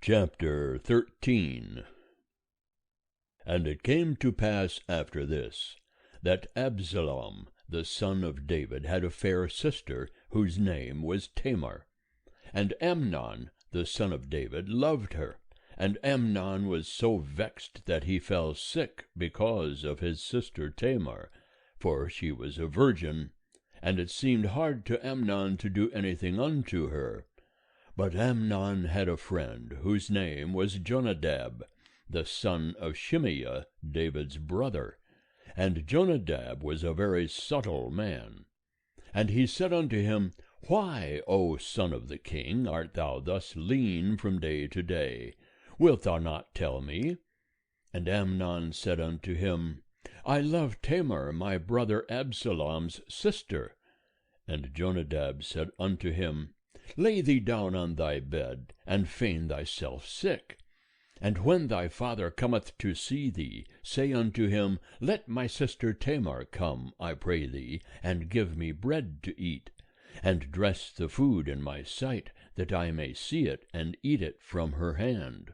Chapter 13. And it came to pass after this, that Absalom the son of David had a fair sister, whose name was Tamar. And Amnon the son of David loved her. And Amnon was so vexed that he fell sick because of his sister Tamar, for she was a virgin, and it seemed hard to Amnon to do anything unto her. But Amnon had a friend, whose name was Jonadab, the son of Shimeah, David's brother. And Jonadab was a very subtle man. And he said unto him, Why, O son of the king, art thou thus lean from day to day? Wilt thou not tell me? And Amnon said unto him, I love Tamar, my brother Absalom's sister. And Jonadab said unto him, Lay thee down on thy bed, and feign thyself sick. And when thy father cometh to see thee, say unto him, Let my sister Tamar come, I pray thee, and give me bread to eat, and dress the food in my sight, that I may see it, and eat it from her hand.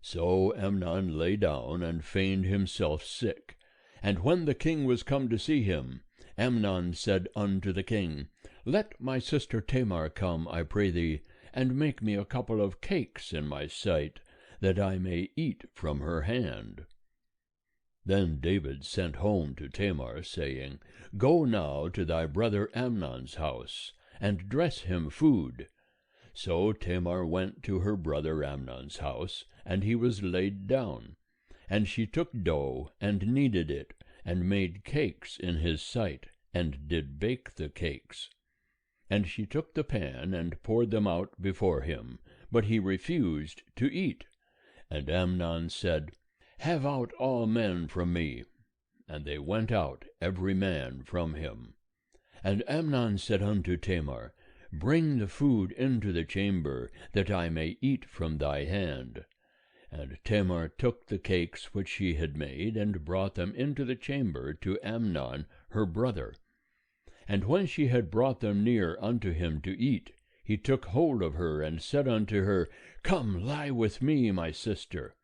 So Amnon lay down, and feigned himself sick. And when the king was come to see him, Amnon said unto the king, Let my sister Tamar come, I pray thee, and make me a couple of cakes in my sight, that I may eat from her hand. Then David sent home to Tamar, saying, Go now to thy brother Amnon's house, and dress him food. So Tamar went to her brother Amnon's house, and he was laid down. And she took dough, and kneaded it, and made cakes in his sight, and did bake the cakes. And she took the pan, and poured them out before him, but he refused to eat. And Amnon said, Have out all men from me. And they went out, every man from him. And Amnon said unto Tamar, Bring the food into the chamber, that I may eat from thy hand. And Tamar took the cakes which she had made, and brought them into the chamber to Amnon her brother. And when she had brought them near unto him to eat, he took hold of her, and said unto her, Come, lie with me, my sister.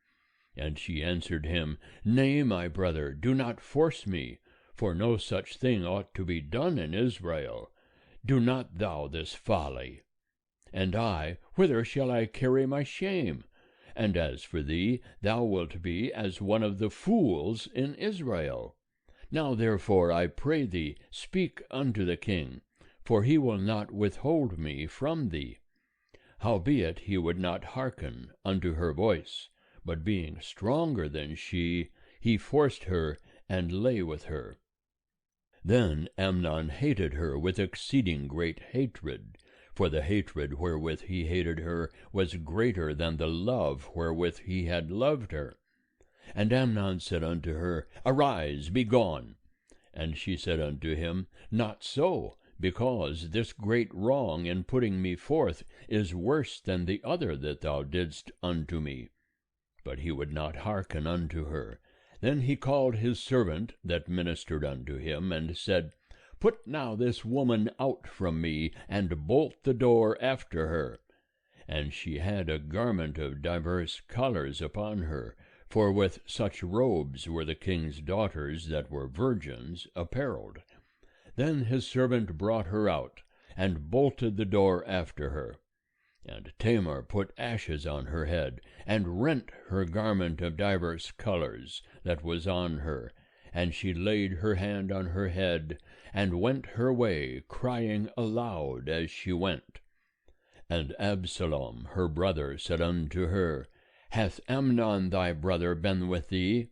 And she answered him, Nay, my brother, do not force me, for no such thing ought to be done in Israel. Do not thou this folly. And I, whither shall I carry my shame? And as for thee, thou wilt be as one of the fools in Israel. Now therefore, I pray thee, speak unto the king, for he will not withhold me from thee. Howbeit he would not hearken unto her voice, but being stronger than she, he forced her, and lay with her. Then Amnon hated her with exceeding great hatred, for the hatred wherewith he hated her was greater than the love wherewith he had loved her. And Amnon said unto her, Arise, be gone. And she said unto him, Not so, because this great wrong in putting me forth is worse than the other that thou didst unto me. But he would not hearken unto her. Then he called his servant that ministered unto him, and said, Put now this woman out from me, and bolt the door after her. And she had a garment of divers colours upon her, for with such robes were the king's daughters that were virgins apparelled. Then his servant brought her out, and bolted the door after her. And Tamar put ashes on her head, and rent her garment of divers colours that was on her, and she laid her hand on her head, and went her way, crying aloud as she went. And Absalom her brother said unto her, Hath Amnon thy brother been with thee?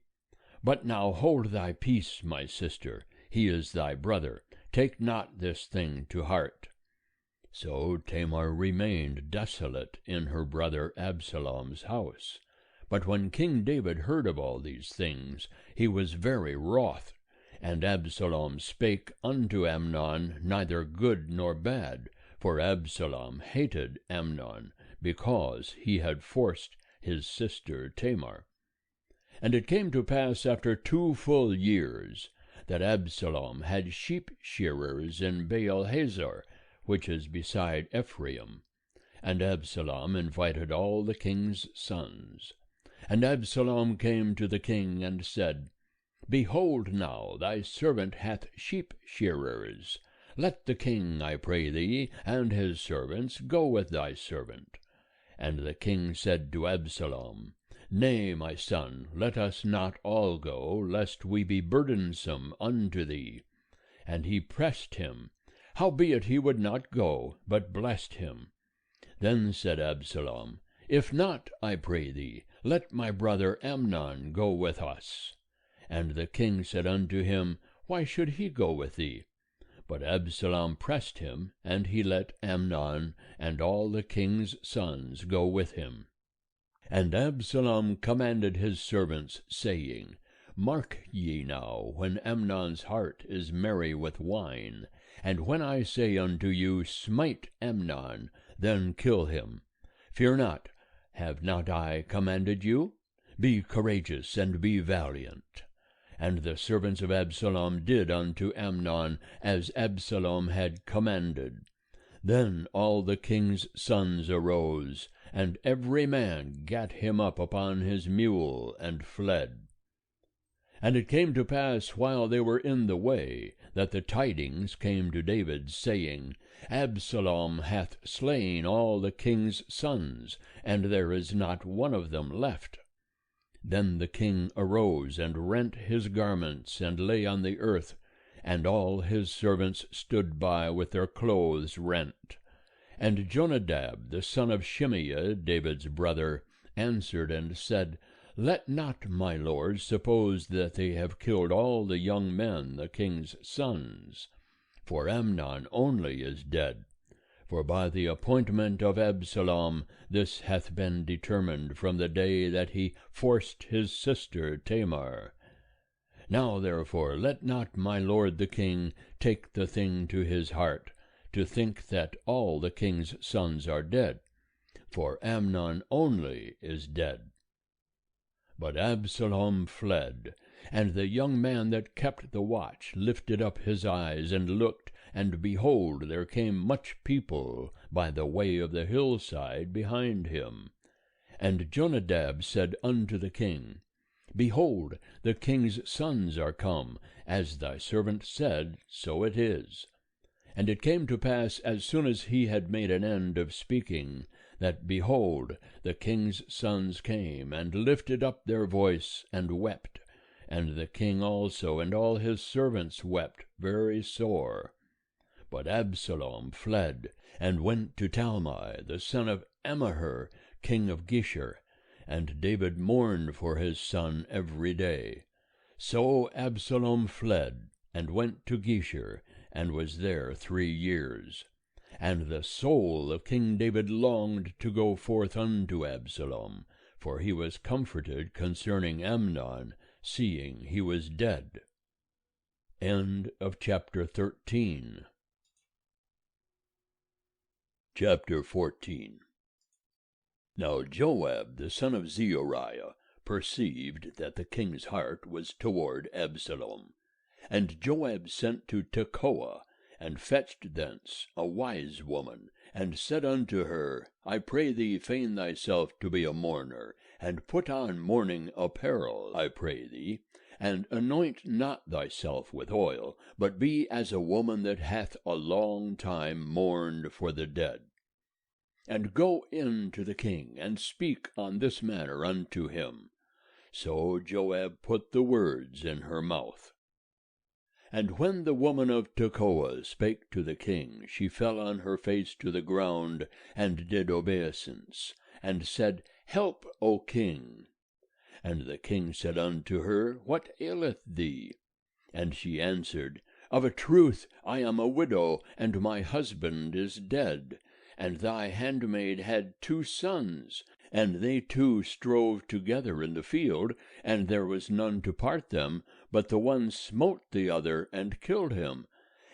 But now hold thy peace, my sister, he is thy brother, take not this thing to heart. So Tamar remained desolate in her brother Absalom's house. But when King David heard of all these things, he was very wroth. And Absalom spake unto Amnon neither good nor bad, for Absalom hated Amnon, because he had forced his sister Tamar. And it came to pass after 2 full years, that Absalom had sheep shearers in Baal-hazor, which is beside Ephraim. And Absalom invited all the king's sons. And Absalom came to the king and said, Behold now, thy servant hath sheep shearers. Let the king, I pray thee, and his servants go with thy servant. And the king said to Absalom, Nay, my son, let us not all go, lest we be burdensome unto thee. And he pressed him. Howbeit he would not go, but blessed him. Then said Absalom, If not, I pray thee, let my brother Amnon go with us. And the king said unto him, Why should he go with thee? But Absalom pressed him, and he let Amnon and all the king's sons go with him. And Absalom commanded his servants, saying, Mark ye now, when Amnon's heart is merry with wine, and when I say unto you, Smite Amnon, then kill him. Fear not, have not I commanded you? Be courageous, and be valiant. And the servants of Absalom did unto Amnon as Absalom had commanded. Then all the king's sons arose, and every man gat him up upon his mule, and fled. And it came to pass, while they were in the way, that the tidings came to David, saying, Absalom hath slain all the king's sons, and there is not one of them left. Then the king arose, and rent his garments, and lay on the earth, and all his servants stood by with their clothes rent. And Jonadab, the son of Shimeah, David's brother, answered and said, Let not my lord suppose that they have killed all the young men, the king's sons. For Amnon only is dead. For by the appointment of Absalom this hath been determined from the day that he forced his sister Tamar. Now therefore let not my lord the king take the thing to his heart, to think that all the king's sons are dead, for Amnon only is dead. But Absalom fled, and the young man that kept the watch lifted up his eyes and looked, and behold, there came much people by the way of the hillside behind him. And Jonadab said unto the king, Behold, the king's sons are come, as thy servant said, so it is. And it came to pass, as soon as he had made an end of speaking, that, behold, the king's sons came, and lifted up their voice, and wept. And the king also and all his servants wept very sore. But Absalom fled, and went to Talmai, the son of Ammihur, king of Geshur, and David mourned for his son every day. So Absalom fled, and went to Geshur, and was there 3 years. And the soul of King David longed to go forth unto Absalom, for he was comforted concerning Amnon, seeing he was dead. End of chapter 13. Chapter 14. Now Joab the son of Zeruiah perceived that the king's heart was toward Absalom. And Joab sent to Tekoa, and fetched thence a wise woman, and said unto her, I pray thee feign thyself to be a mourner, and put on mourning apparel, I pray thee, and anoint not thyself with oil, but be as a woman that hath a long time mourned for the dead. And go in to the king, and speak on this manner unto him. So Joab put the words in her mouth. And when the woman of Tekoa spake to the king, she fell on her face to the ground, and did obeisance, and said, Help, O king. And the king said unto her, What aileth thee? And she answered, Of a truth I am a widow, and my husband is dead. And thy handmaid had 2 sons, and they 2 strove together in the field, and there was none to part them, but the one smote the other, and killed him.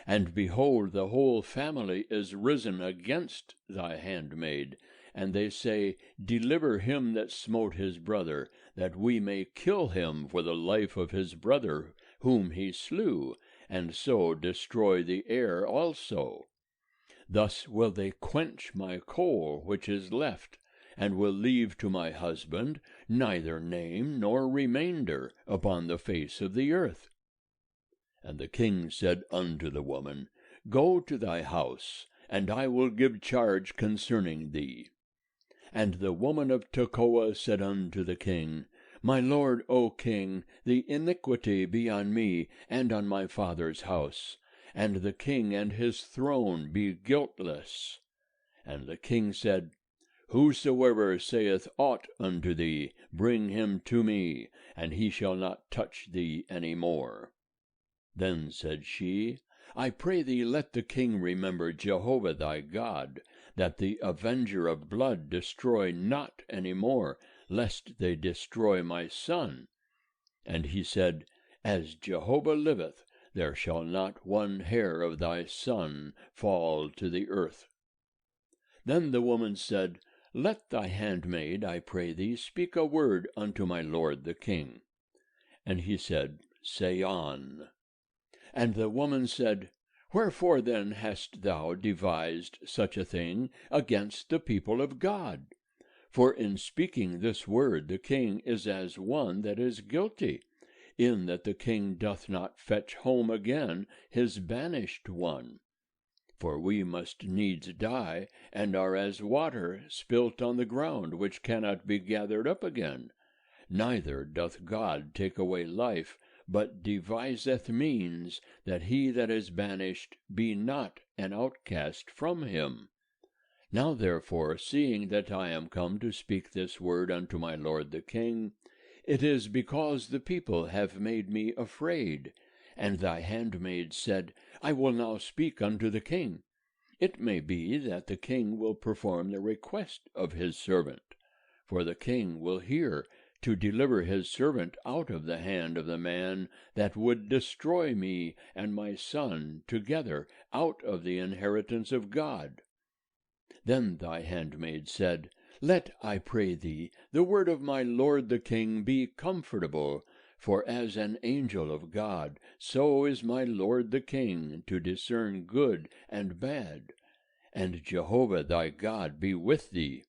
And behold, the whole family is risen against thy handmaid, and they say, Deliver him that smote his brother, that we may kill him for the life of his brother, whom he slew, and so destroy the heir also. Thus will they quench my coal which is left, and will leave to my husband neither name nor remainder upon the face of the earth. And the king said unto the woman, Go to thy house, and I will give charge concerning thee. And the woman of Tekoa said unto the king, My lord, O king, the iniquity be on me and on my father's house, and the king and his throne be guiltless. And the king said, Whosoever saith aught unto thee, bring him to me, and he shall not touch thee any more. Then said she, I pray thee, let the king remember Jehovah thy God, that the avenger of blood destroy not any more, lest they destroy my son. And he said, As Jehovah liveth, there shall not one hair of thy son fall to the earth. Then the woman said, Let thy handmaid, I pray thee, speak a word unto my lord the king. And he said, Say on. And the woman said, Wherefore then hast thou devised such a thing against the people of God? For in speaking this word the king is as one that is guilty, in that the king doth not fetch home again his banished one. For we must needs die, and are as water spilt on the ground, which cannot be gathered up again. Neither doth God take away life, but deviseth means that he that is banished be not an outcast from him. Now therefore, seeing that I am come to speak this word unto my lord the king, it is because the people have made me afraid. And thy handmaid said, I will now speak unto the king. It may be that the king will perform the request of his servant, for the king will hear to deliver his servant out of the hand of the man that would destroy me and my son together out of the inheritance of God. Then thy handmaid said, Let, I pray thee, the word of my lord the king be comfortable, for as an angel of God, so is my lord the king to discern good and bad, and Jehovah thy God be with thee.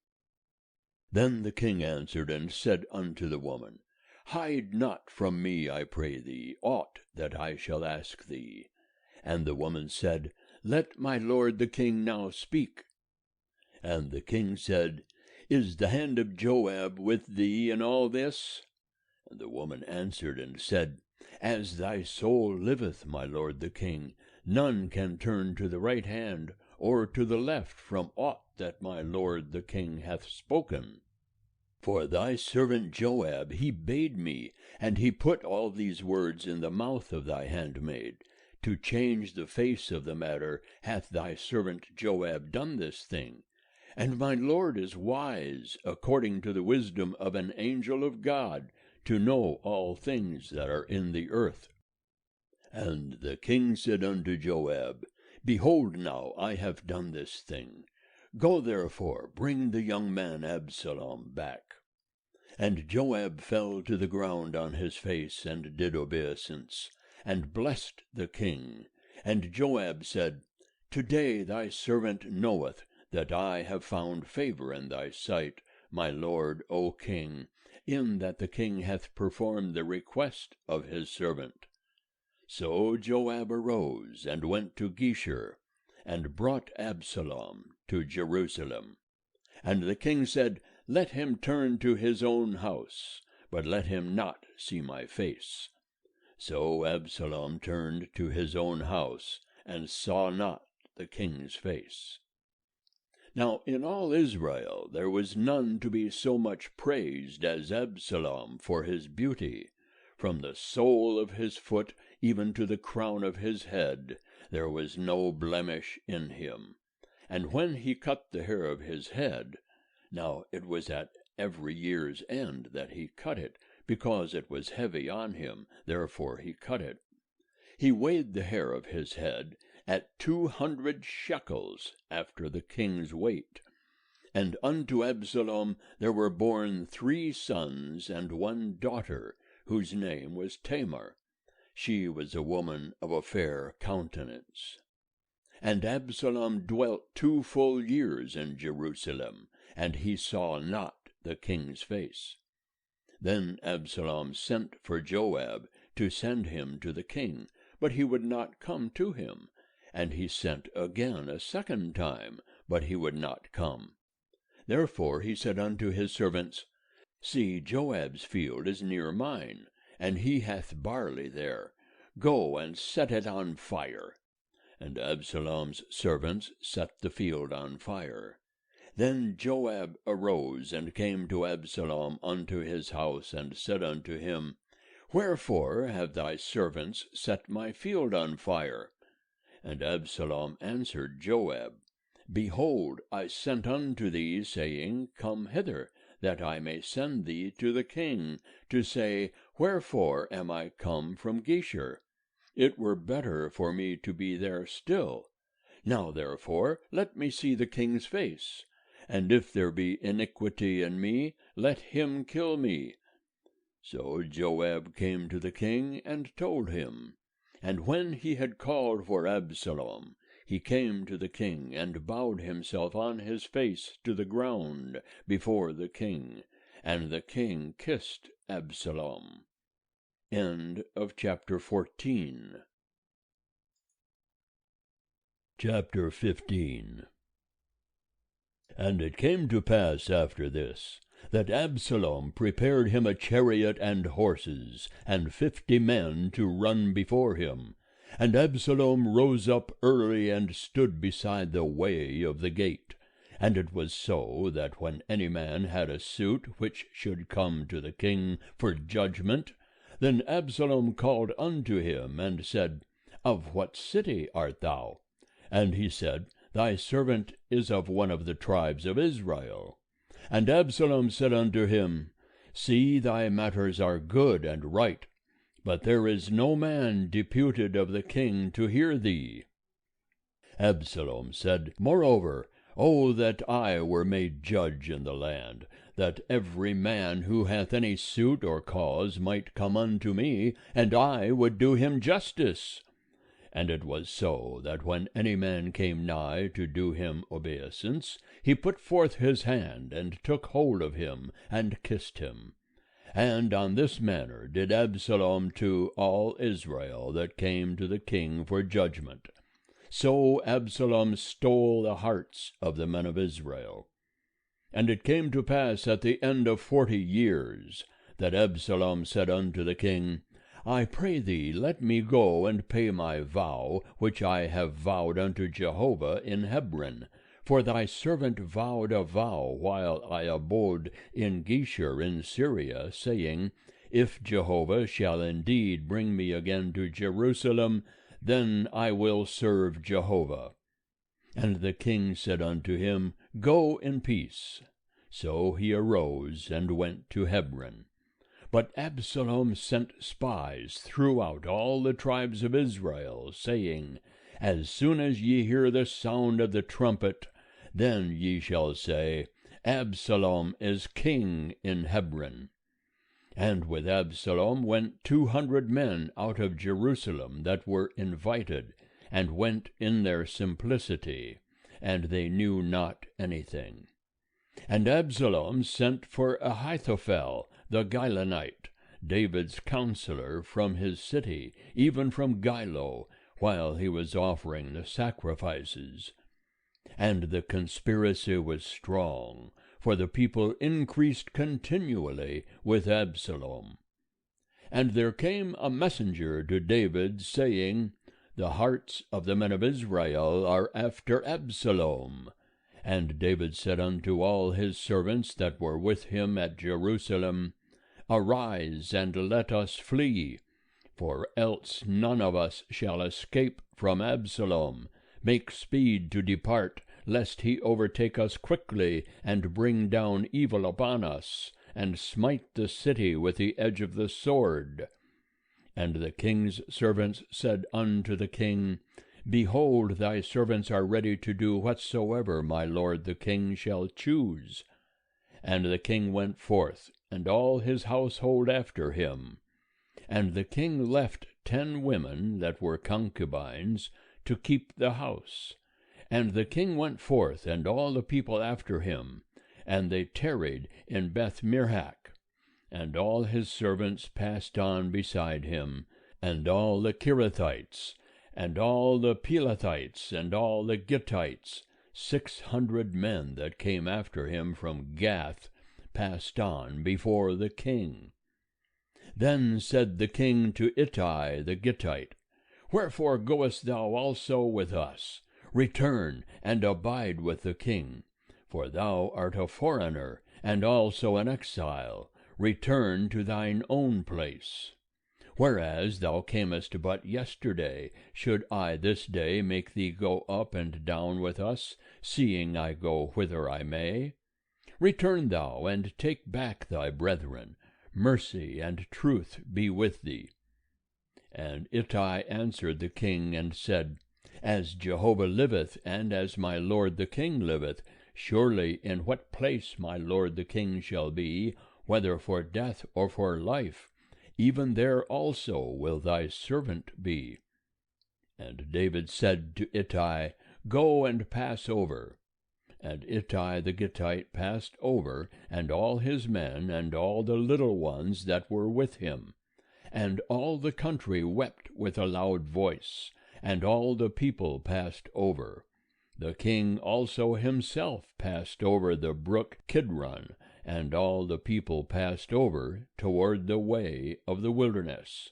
Then the king answered and said unto the woman, Hide not from me, I pray thee, aught that I shall ask thee. And the woman said, Let my lord the king now speak. And the king said, Is the hand of Joab with thee in all this? And the woman answered and said, As thy soul liveth, my lord the king, none can turn to the right hand or to the left from aught that my lord the king hath spoken. For thy servant Joab he bade me, and he put all these words in the mouth of thy handmaid. To change the face of the matter hath thy servant Joab done this thing. And my lord is wise, according to the wisdom of an angel of God, to know all things that are in the earth. And the king said unto Joab, Behold now, I have done this thing. Go therefore, bring the young man Absalom back. And Joab fell to the ground on his face, and did obeisance, and blessed the king. And Joab said, Today thy servant knoweth that I have found favor in thy sight, my lord, O king, in that the king hath performed the request of his servant. So Joab arose, and went to Geshur, and brought Absalom to Jerusalem. And the king said, Let him turn to his own house, but let him not see my face. So Absalom turned to his own house, and saw not the king's face. Now in all Israel there was none to be so much praised as Absalom for his beauty. From the sole of his foot even to the crown of his head there was no blemish in him. And when he cut the hair of his head, now it was at every year's end that he cut it, because it was heavy on him, therefore he cut it. He weighed the hair of his head at 200 shekels after the king's weight. And unto Absalom there were born 3 sons and 1 daughter, whose name was Tamar. She was a woman of a fair countenance. And Absalom dwelt 2 full years in Jerusalem, and he saw not the king's face. Then Absalom sent for Joab to send him to the king, but he would not come to him. And he sent again a second time, but he would not come. Therefore he said unto his servants, See, Joab's field is near mine, and he hath barley there. Go and set it on fire. And Absalom's servants set the field on fire. Then Joab arose and came to Absalom unto his house, and said unto him, Wherefore have thy servants set my field on fire? And Absalom answered Joab, Behold, I sent unto thee, saying, Come hither, that I may send thee to the king, to say, Wherefore am I come from Geshur? It were better for me to be there still. Now therefore let me see the king's face, and if there be iniquity in me, let him kill me. So Joab came to the king, and told him. And when he had called for Absalom, he came to the king, and bowed himself on his face to the ground before the king, and the king kissed Absalom. End of chapter 14. Chapter 15. And it came to pass after this, that Absalom prepared him a chariot and horses, and 50 men to run before him. And Absalom rose up early, and stood beside the way of the gate. And it was so, that when any man had a suit which should come to the king for judgment, then Absalom called unto him, and said, Of what city art thou? And he said, Thy servant is of one of the tribes of Israel. And Absalom said unto him, See, thy matters are good and right, but there is no man deputed of the king to hear thee. Absalom said, Moreover, O that I were made judge in the land, that every man who hath any suit or cause might come unto me, and I would do him justice. And it was so, that when any man came nigh to do him obeisance, he put forth his hand, and took hold of him, and kissed him. And on this manner did Absalom to all Israel that came to the king for judgment. So Absalom stole the hearts of the men of Israel. And it came to pass at the end of 40 years, that Absalom said unto the king, I pray thee, let me go and pay my vow, which I have vowed unto Jehovah in Hebron. For thy servant vowed a vow while I abode in Geshur in Syria, saying, If Jehovah shall indeed bring me again to Jerusalem, then I will serve Jehovah. And the king said unto him, Go in peace. So he arose and went to Hebron. But Absalom sent spies throughout all the tribes of Israel, saying, As soon as ye hear the sound of the trumpet, then ye shall say, Absalom is king in Hebron. And with Absalom went 200 men out of Jerusalem that were invited, and went in their simplicity, and they knew not anything. And Absalom sent for Ahithophel the Gilonite, David's counselor, from his city, even from Gilo, while he was offering the sacrifices. And the conspiracy was strong, for the people increased continually with Absalom. And there came a messenger to David, saying, The hearts of the men of Israel are after Absalom. And David said unto all his servants that were with him at Jerusalem, Arise, and let us flee, for else none of us shall escape from Absalom. Make speed to depart, lest he overtake us quickly, and bring down evil upon us, and smite the city with the edge of the sword. And the king's servants said unto the king, Behold, thy servants are ready to do whatsoever my lord the king shall choose. And the king went forth, and all his household after him. And the king left 10 women that were concubines, to keep the house. And the king went forth, and all the people after him, and they tarried in Beth-mirhach. And all his servants passed on beside him, and all the Kerethites, and all the Pelethites, and all the Gittites, 600 men that came after him from Gath, passed on before the king. Then said the king to Ittai the Gittite, Wherefore goest thou also with us? Return, and abide with the king. For thou art a foreigner, and also an exile. Return to thine own place. Whereas thou camest but yesterday, should I this day make thee go up and down with us, seeing I go whither I may? Return thou, and take back thy brethren. Mercy and truth be with thee. And Ittai answered the king, and said, As Jehovah liveth, and as my lord the king liveth, surely in what place my lord the king shall be, whether for death or for life, even there also will thy servant be. And David said to Ittai, Go and pass over. And Ittai the Gittite passed over, and all his men, and all the little ones that were with him. And all the country wept with a loud voice, and all the people passed over. The king also himself passed over the brook Kidron, and all the people passed over toward the way of the wilderness.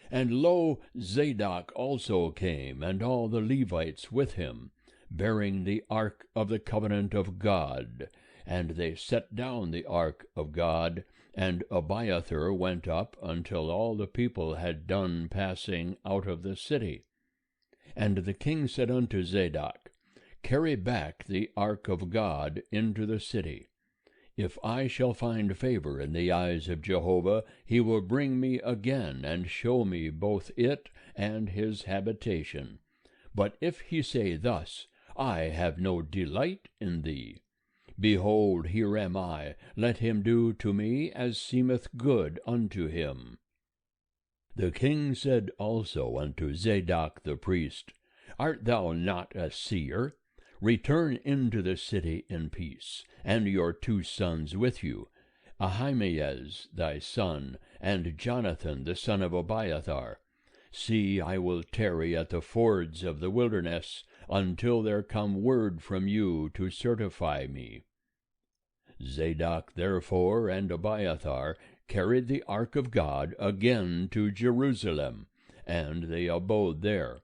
And lo, Zadok also came, and all the Levites with him, bearing the ark of the covenant of God. And they set down the ark of God, and Abiathar went up until all the people had done passing out of the city. And the king said unto Zadok, Carry back the ark of God into the city. If I shall find favor in the eyes of Jehovah, he will bring me again, and show me both it and his habitation. But if he say thus, I have no delight in thee, behold, here am I, let him do to me as seemeth good unto him. The king said also unto Zadok the priest, Art thou not a seer? Return into the city in peace, and your 2 sons with you, Ahimaaz thy son, and Jonathan the son of Abiathar. See, I will tarry at the fords of the wilderness, until there come word from you to certify me. Zadok therefore and Abiathar carried the ark of God again to Jerusalem, and they abode there.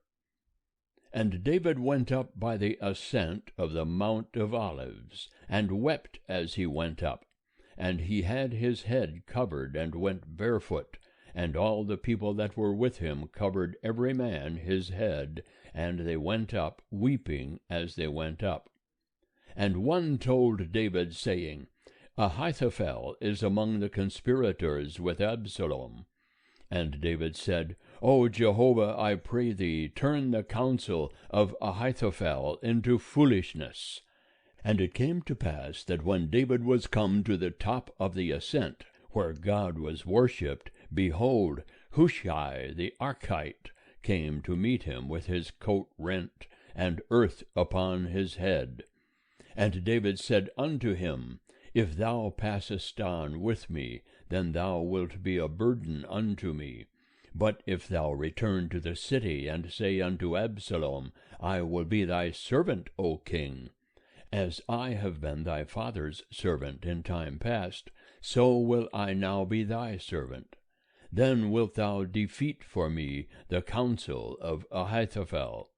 And David went up by the ascent of the Mount of Olives, and wept as he went up. And he had his head covered, and went barefoot, and all the people that were with him covered every man his head, and they went up, weeping as they went up. And one told David, saying, Ahithophel is among the conspirators with Absalom. And David said, O Jehovah, I pray thee, turn the counsel of Ahithophel into foolishness. And it came to pass that when David was come to the top of the ascent, where God was worshipped, behold, Hushai the Archite came to meet him with his coat rent, and earth upon his head. And David said unto him, If thou passest on with me, then thou wilt be a burden unto me. But if thou return to the city, and say unto Absalom, I will be thy servant, O king, as I have been thy father's servant in time past, so will I now be thy servant. Then wilt thou defeat for me the counsel of Ahithophel.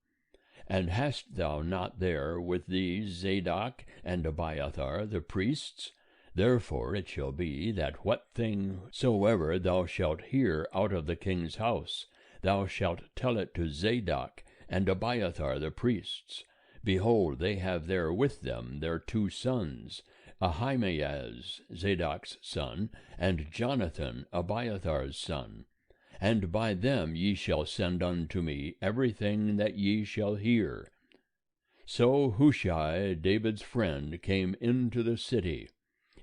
And hast thou not there with thee Zadok and Abiathar the priests? Therefore it shall be, that what thing soever thou shalt hear out of the king's house, thou shalt tell it to Zadok and Abiathar the priests. Behold, they have there with them their 2 sons, Ahimaaz Zadok's son, and Jonathan Abiathar's son. And by them ye shall send unto me everything that ye shall hear. So Hushai, David's friend, came into the city,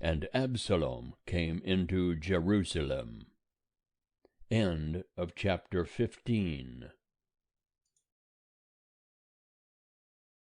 and Absalom came into Jerusalem. End of chapter 15.